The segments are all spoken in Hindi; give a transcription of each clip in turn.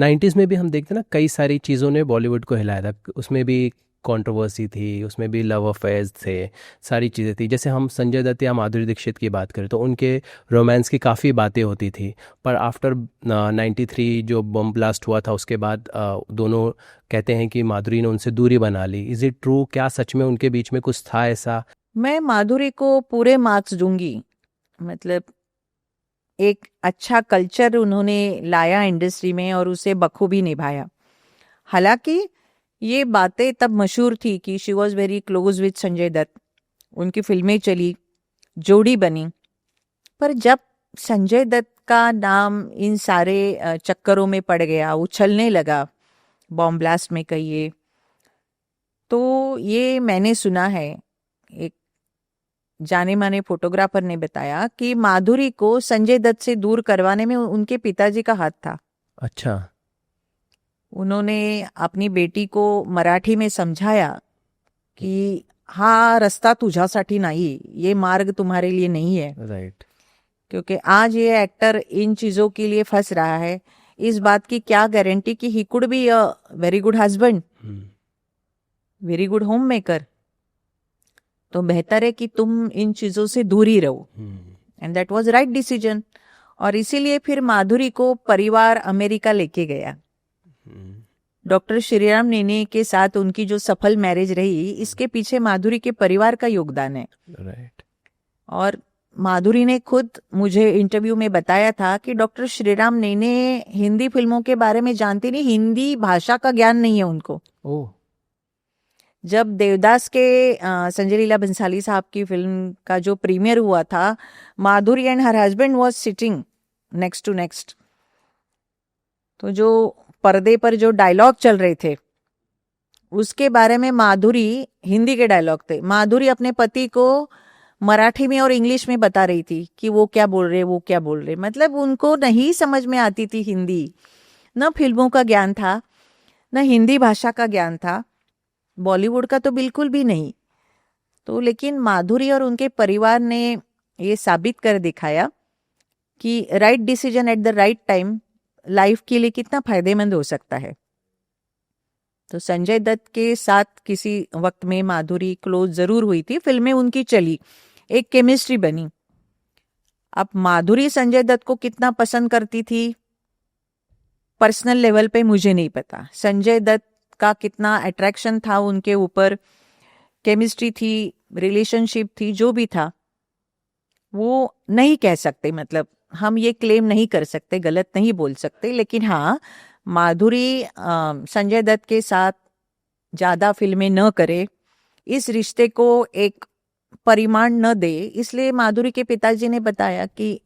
90s में भी हम देखते हैं ना, कई सारी चीज़ों ने बॉलीवुड को हिलाया था। उसमें भी कंट्रोवर्सी थी, उसमें भी लव अफेयर्स थे, सारी चीज़ें थी। जैसे हम संजय दत्त या माधुरी दीक्षित की बात करें तो उनके रोमांस की काफ़ी बातें होती थी। पर आफ्टर 93 जो बम ब्लास्ट हुआ था उसके बाद दोनों कहते हैं कि माधुरी ने उनसे दूरी बना ली। Is it true? क्या सच में उनके बीच में कुछ था ऐसा? मैं माधुरी को पूरे मार्क्स दूंगी। मतलब एक अच्छा कल्चर उन्होंने लाया इंडस्ट्री में और उसे बखूबी निभाया। हालांकि ये बातें तब मशहूर थी कि she was very close with Sanjay Dutt, उनकी फिल्में चली, जोड़ी बनी। पर जब संजय दत्त का नाम इन सारे चक्करों में पड़ गया, उछलने लगा, बॉम्ब ब्लास्ट में कहिए, तो ये मैंने सुना है, एक जाने माने फोटोग्राफर ने बताया कि माधुरी को संजय दत्त से दूर करवाने में उनके पिताजी का हाथ था। अच्छा। उन्होंने अपनी बेटी को मराठी में समझाया कि हा रस्ता तुझ्यासाठी नाही, ये मार्ग तुम्हारे लिए नहीं है। राइट। क्योंकि आज ये एक्टर इन चीजों के लिए फंस रहा है। इस बात की क्या गारंटी कि he could be a very good husband, very good home maker. तो बेहतर है कि तुम इन चीजों से दूर ही रहो। And that was right decision. और इसीलिए फिर माधुरी को परिवार अमेरिका लेके गया। डॉक्टर श्रीराम नेने के साथ उनकी जो सफल मैरिज रही, इसके पीछे माधुरी के परिवार का योगदान है। राइट। और माधुरी ने खुद मुझे इंटरव्यू में बताया था कि डॉक्टर श्रीराम नेने हिंदी फिल्मों के बारे में जानती नहीं, हिंदी भाषा का ज्ञान नहीं है उनको। ओह। जब देवदास के संजय लीला बंसाली साहब की फिल्म का जो प्रीमियर हुआ था, Madhuri and her husband was sitting next to next. तो जो पर्दे पर जो डायलॉग चल रहे थे उसके बारे में माधुरी, हिंदी के डायलॉग थे, माधुरी अपने पति को मराठी में और इंग्लिश में बता रही थी कि वो क्या बोल रहे, वो क्या बोल रहे। मतलब उनको नहीं समझ में आती थी हिंदी, न फिल्मों का ज्ञान था, न हिंदी भाषा का ज्ञान था, बॉलीवुड का तो बिल्कुल भी नहीं। तो लेकिन माधुरी और उनके परिवार ने ये साबित कर दिखाया कि right decision at the right time life के लिए कितना फायदेमंद हो सकता है। तो संजय दत्त के साथ किसी वक्त में माधुरी क्लोज जरूर हुई थी, फिल्में उनकी चली, एक केमिस्ट्री बनी। अब माधुरी संजय दत्त को कितना पसंद करती थी पर्सनल लेवल पे मुझे नहीं पता। संजय दत्त का कितना अट्रैक्शन था उनके ऊपर, केमिस्ट्री थी, रिलेशनशिप थी, जो भी था वो नहीं कह सकते। मतलब हम ये क्लेम नहीं कर सकते, गलत नहीं बोल सकते। लेकिन हाँ, माधुरी संजय दत्त के साथ ज्यादा फिल्में न करे, इस रिश्ते को एक परिमाण न दे, इसलिए माधुरी के पिताजी ने बताया कि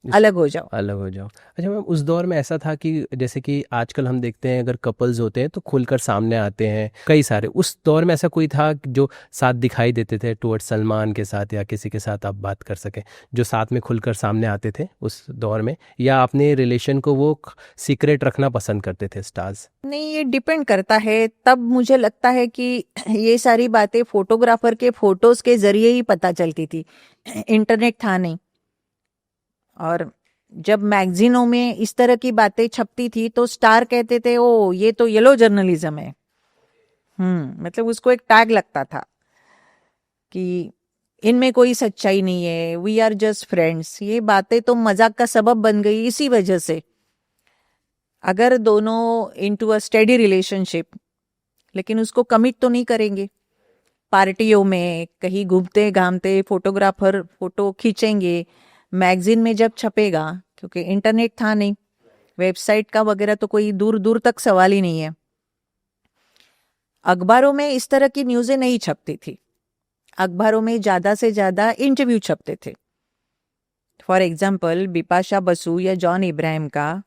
अलग हो जाओ। अलग हो जाओ। अच्छा मैम, उस दौर में ऐसा था कि जैसे कि आजकल हम देखते हैं अगर कपल्स होते हैं तो खुलकर सामने आते हैं कई सारे, उस दौर में ऐसा कोई था जो साथ दिखाई देते थे टुवर्ड्स सलमान के साथ या किसी के साथ आप बात कर सकें, जो साथ में खुलकर सामने आते थे उस दौर में, या अपने रिलेशन को वो सीक्रेट रखना पसंद करते थे स्टार्स? नहीं, ये डिपेंड करता है। तब मुझे लगता है कि ये सारी बातें फोटोग्राफर के फोटोज के जरिए ही पता चलती थी, इंटरनेट था नहीं। और जब मैगजीनों में इस तरह की बातें छपती थी तो स्टार कहते थे ओ ये तो येलो जर्नलिज्म है। मतलब उसको एक टैग लगता था कि इनमें कोई सच्चाई नहीं है, वी आर जस्ट फ्रेंड्स। ये बातें तो मजाक का सबब बन गई इसी वजह से। अगर दोनों इनटू अ स्टेडी रिलेशनशिप, लेकिन उसको कमिट तो नहीं करेंगे। पार्टियों में कहीं घूमते घामते फोटोग्राफर फोटो खींचेंगे, मैगजीन में जब छपेगा, क्योंकि इंटरनेट था नहीं, वेबसाइट का वगैरह तो कोई दूर दूर तक सवाल ही नहीं है। अखबारों में इस तरह की न्यूज़ें नहीं छपती थी। अखबारों में ज्यादा से ज्यादा इंटरव्यू छपते थे। फॉर एग्जाम्पल, बिपाशा बसु या जॉन इब्राहिम का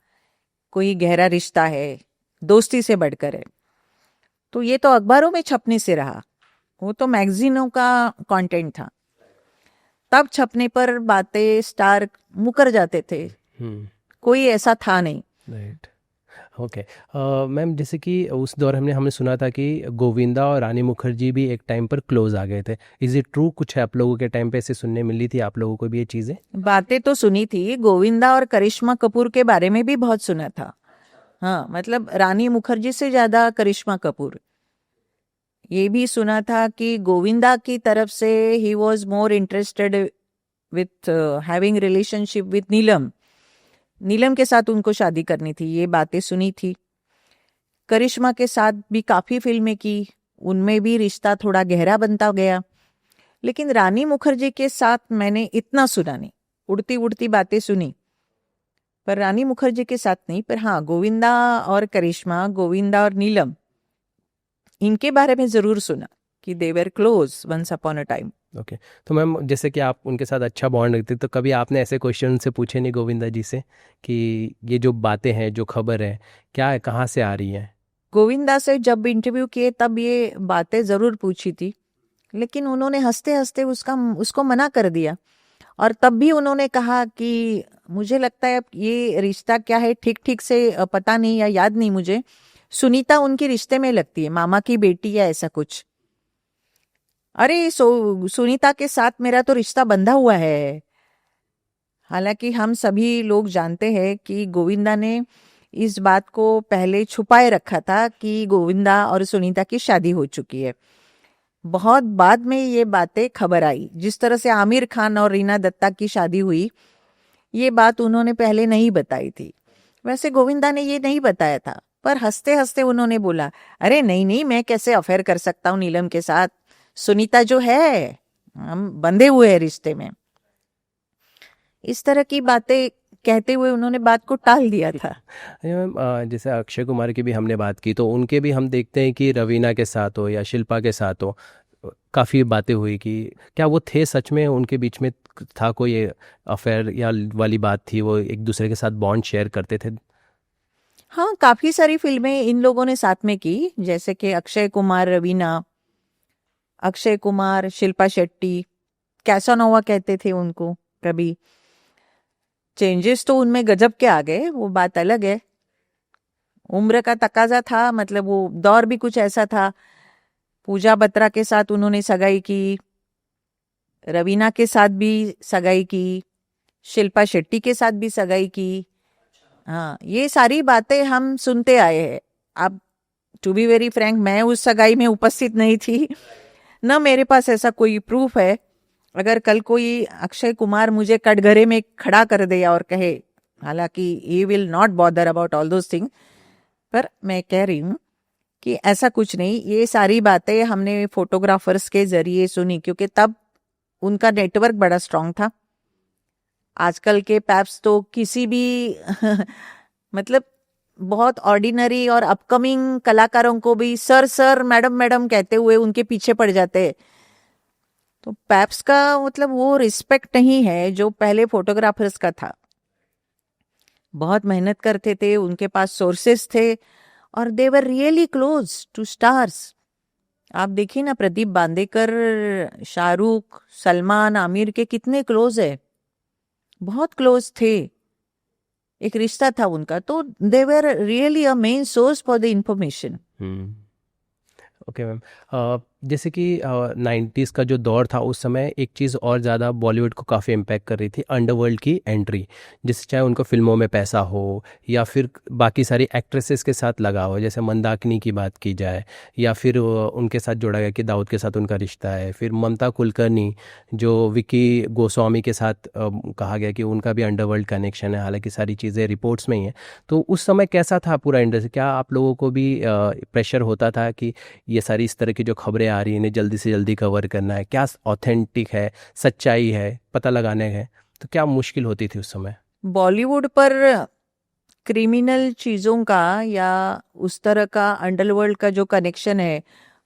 कोई गहरा रिश्ता है, दोस्ती से बढ़कर है, तो ये तो अखबारों में छपने से रहा, वो तो मैगजीनों का कंटेंट था। तब छपने पर बातें स्टार मुकर जाते थे, कोई ऐसा था नहीं। राइट। ओके मैम, जैसे कि उस दौर हमने सुना था कि गोविंदा और रानी मुखर्जी भी एक टाइम पर क्लोज आ गए थे। Is it true? कुछ आप लोगों के टाइम पे ऐसे सुनने मिली थी आप लोगों को भी ये चीज़ें? बातें तो सुनी थी, गोविंदा और करिश्मा कपूर के बारे में भी बहुत सुना था। हाँ, मतलब रानी मुखर्जी से ज्यादा करिश्मा कपूर। ये भी सुना था कि गोविंदा की तरफ से ही was more interested with having relationship with Neelam. Neelam के साथ उनको शादी करनी थी, ये बातें सुनी थी। करिश्मा के साथ भी काफी फिल्में की, उनमें भी रिश्ता थोड़ा गहरा बनता गया। लेकिन रानी मुखर्जी के साथ मैंने इतना सुना नहीं, उड़ती उड़ती बातें सुनी, पर रानी मुखर्जी के साथ नहीं। पर हाँ, गोविंदा और करिश्मा, गोविंदा और नीलम, इनके बारे में जरूर सुना कि they were close once upon a time. Okay. तो मैम जैसे कि आप उनके साथ अच्छा बॉन्ड रखते, तो कभी आपने ऐसे क्वेश्चन से पूछे नहीं गोविंदा जी से कि ये जो बातें हैं, जो खबर है, क्या है, कहाँ से आ रही है? गोविंदा से जब इंटरव्यू किए तब ये बातें जरूर पूछी थी, लेकिन उन्होंने हंसते हंसते उसको मना कर दिया। और तब भी उन्होंने कहा कि मुझे लगता है अब ये रिश्ता क्या है ठीक ठीक से पता नहीं या याद नहीं मुझे, सुनीता उनके रिश्ते में लगती है, मामा की बेटी या ऐसा कुछ। अरे सुनीता के साथ मेरा तो रिश्ता बंधा हुआ है। हालांकि हम सभी लोग जानते हैं कि गोविंदा ने इस बात को पहले छुपाए रखा था कि गोविंदा और सुनीता की शादी हो चुकी है। बहुत बाद में ये बातें खबर आई, जिस तरह से आमिर खान और रीना दत्ता की शादी हुई, ये बात उन्होंने पहले नहीं बताई थी। वैसे गोविंदा ने ये नहीं बताया था, पर हंसते हंसते उन्होंने बोला, अरे नहीं नहीं, मैं कैसे अफेयर कर सकता हूँ नीलम के साथ, सुनीता जो है, हम बंधे हुए हैं रिश्ते में। इस तरह की बातें कहते हुए उन्होंने बात को टाल दिया था। अरे मैम, जैसे अक्षय कुमार की भी हमने बात की, तो उनके भी हम देखते हैं कि रवीना के साथ हो या शिल्पा के साथ हो, काफ़ी बातें हुई कि क्या वो थे सच में, उनके बीच में था कोई अफेयर या वाली बात थी, वो एक दूसरे के साथ बॉन्ड शेयर करते थे? हाँ, काफी सारी फिल्में इन लोगों ने साथ में की, जैसे कि अक्षय कुमार रवीना, अक्षय कुमार शिल्पा शेट्टी, कैसानोवा कहते थे उनको कभी। चेंजेस तो उनमें गजब के आ गए, वो बात अलग है। उम्र का तकाजा था, मतलब वो दौर भी कुछ ऐसा था। पूजा बत्रा के साथ उन्होंने सगाई की, रवीना के साथ भी सगाई की, शिल्पा शेट्टी के साथ भी सगाई की। हाँ, ये सारी बातें हम सुनते आए हैं। अब टू बी वेरी फ्रैंक, मैं उस सगाई में उपस्थित नहीं थी, न मेरे पास ऐसा कोई प्रूफ है। अगर कल कोई अक्षय कुमार मुझे कटघरे में खड़ा कर दे और कहे, हालांकि he will not bother about all those thing, पर मैं कह रही हूँ कि ऐसा कुछ नहीं। ये सारी बातें हमने फोटोग्राफर्स के जरिए सुनी, क्योंकि तब उनका नेटवर्क बड़ा स्ट्रांग था। आजकल के पैप्स तो किसी भी मतलब बहुत ऑर्डिनरी और अपकमिंग कलाकारों को भी सर सर मैडम मैडम कहते हुए उनके पीछे पड़ जाते हैं। तो पैप्स का मतलब वो रिस्पेक्ट नहीं है जो पहले फोटोग्राफर्स का था। बहुत मेहनत करते थे, उनके पास सोर्सेस थे, और they were really close to stars. आप देखिए ना, प्रदीप बांदेकर, शाहरुख, सलमान, आमिर के कितने क्लोज है, बहुत क्लोज थे, एक रिश्ता था उनका। तो they were really a main source for the information. Okay ma'am, जैसे कि 90s का जो दौर था, उस समय एक चीज़ और ज़्यादा बॉलीवुड को काफ़ी इम्पैक्ट कर रही थी, अंडरवर्ल्ड की एंट्री। जिससे चाहे उनको फिल्मों में पैसा हो या फिर बाकी सारी एक्ट्रेसेस के साथ लगा हो, जैसे मंदाकिनी की बात की जाए, या फिर उनके साथ जोड़ा गया कि दाऊद के साथ उनका रिश्ता है, फिर ममता कुलकर्णी जो विकी गोस्वामी के साथ कहा गया कि उनका भी अंडरवर्ल्ड कनेक्शन है, हालांकि सारी चीज़ें रिपोर्ट्स में ही हैं। तो उस समय कैसा था पूरा इंडस्ट्री? क्या आप लोगों को भी प्रेशर होता था कि ये सारी इस तरह की जो खबरें आ रही हैं इन्हें जल्दी से जल्दी कवर करना है, क्या ऑथेंटिक है, सच्चाई है, पता लगाने है, तो क्या मुश्किल होती थी उस समय? बॉलीवुड पर क्रिमिनल चीजों का या उस तरह का अंडरवर्ल्ड का जो कनेक्शन है,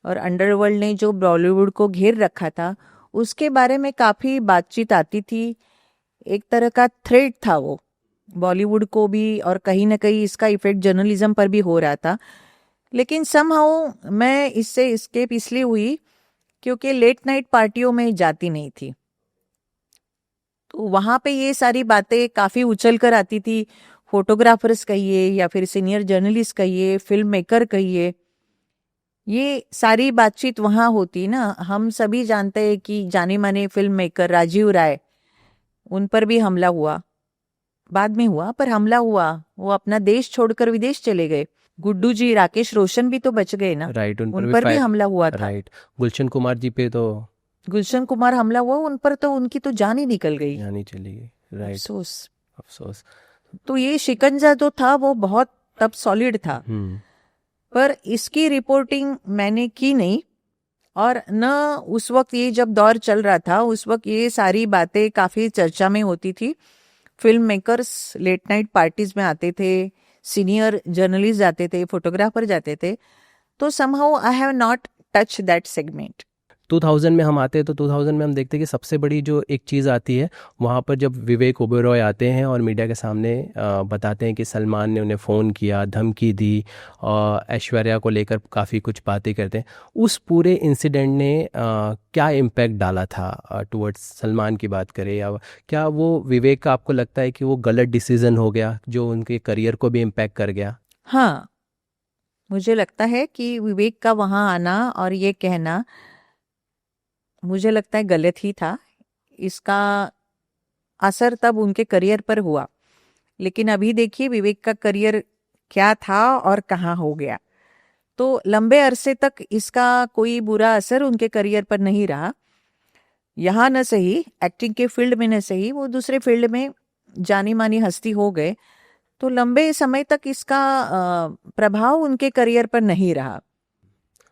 और अंडरवर्ल्ड ने जो बॉलीवुड को घेर रखा था, उसके बारे में काफी बातचीत आती थी। एक तरह का थ्रेट था वो बॉलीवुड को भी, और कहीं ना कहीं इसका इफेक्ट जर्नलिज्म पर भी हो रहा था। लेकिन समहाउ मैं इससे एस्केप इसलिए हुई क्योंकि लेट नाइट पार्टियों में जाती नहीं थी। तो वहां पे ये सारी बातें काफी उछल कर आती थी। फोटोग्राफर्स कहिए या फिर सीनियर जर्नलिस्ट कहिए, फिल्म मेकर कहिए, ये सारी बातचीत वहां होती ना। हम सभी जानते हैं कि जाने माने फिल्म मेकर राजीव राय, उन पर भी हमला हुआ। बाद में हुआ, पर हमला हुआ, वो अपना देश छोड़कर विदेश चले गए। गुड्डू जी, राकेश रोशन भी तो बच गए ना, राइट, उन पर उन भी पर भी हमला हुआ था। राइट, गुलशन कुमार जी पे तो गुलशन कुमार हमला हुआ, उन पर तो उनकी तो जान ही निकल गई। जानी चली गई। राइट, अफसोस। अफसोस। तो ये शिकंजा जो था वो बहुत तब सॉलिड था, पर इसकी रिपोर्टिंग मैंने की नहीं। और न उस वक्त, ये जब दौर चल रहा था उस वक्त ये सारी बातें काफ़ी चर्चा में होती थी। Film makers late night parties में आते थे, सीनियर जर्नलिस्ट जाते थे, फोटोग्राफर जाते थे। तो somehow I have not touch that segment. 2000 में हम आते हैं तो 2000 में हम देखते हैं कि सबसे बड़ी जो एक चीज़ आती है वहाँ पर जब विवेक ओबेरॉय आते हैं और मीडिया के सामने बताते हैं कि सलमान ने उन्हें फ़ोन किया, धमकी दी और ऐश्वर्या को लेकर काफ़ी कुछ बातें करते हैं। उस पूरे इंसिडेंट ने क्या इम्पैक्ट डाला था टुवर्ड्स सलमान की बात करें, या क्या वो विवेक का आपको लगता है कि वो गलत डिसीज़न हो गया जो उनके करियर को भी इम्पैक्ट कर गया? हाँ, मुझे लगता है कि विवेक का वहाँ आना और ये कहना मुझे लगता है गलत ही था। इसका असर तब उनके करियर पर हुआ, लेकिन अभी देखिए विवेक का करियर क्या था और कहाँ हो गया। तो लंबे अरसे तक इसका कोई बुरा असर उनके करियर पर नहीं रहा। यहाँ न सही, एक्टिंग के फील्ड में न सही, वो दूसरे फील्ड में जानी मानी हस्ती हो गए, तो लंबे समय तक इसका प्रभाव उनके करियर पर नहीं रहा।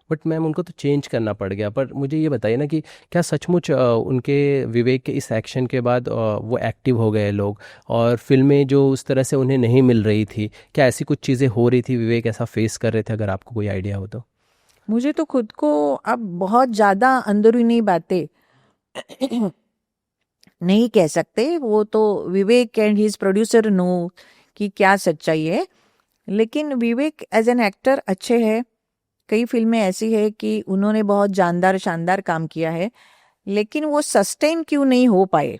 बट मैम उनको तो चेंज करना पड़ गया। पर मुझे ये बताइए ना कि क्या सचमुच उनके विवेक के इस एक्शन के बाद वो एक्टिव हो गए लोग, और फिल्में जो उस तरह से उन्हें नहीं मिल रही थी, क्या ऐसी कुछ चीज़ें हो रही थी, विवेक ऐसा फेस कर रहे थे? अगर आपको कोई आइडिया हो तो। मुझे तो खुद को अब बहुत ज़्यादा अंदरूनी बातें नहीं कह सकते, वो तो विवेक एंड हिज प्रोड्यूसर नो कि क्या सच्चाई है। लेकिन विवेक एज एन एक्टर अच्छे हैं। कई फिल्में ऐसी है कि उन्होंने बहुत जानदार शानदार काम किया है, लेकिन वो सस्टेन क्यों नहीं हो पाए?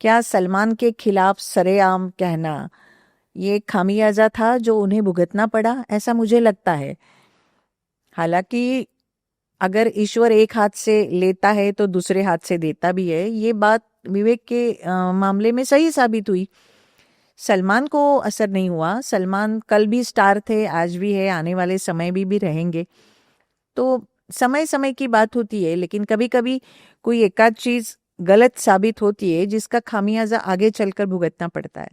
क्या सलमान के खिलाफ सरेआम कहना ये खामियाजा था जो उन्हें भुगतना पड़ा? ऐसा मुझे लगता है। हालांकि अगर ईश्वर एक हाथ से लेता है तो दूसरे हाथ से देता भी है, ये बात विवेक के मामले में सही साबित हुई। सलमान को असर नहीं हुआ। सलमान कल भी स्टार थे, आज भी है, आने वाले समय भी रहेंगे। तो समय समय की बात होती है, लेकिन कभी कभी कोई एकाध चीज गलत साबित होती है जिसका खामियाजा आगे चलकर भुगतना पड़ता है।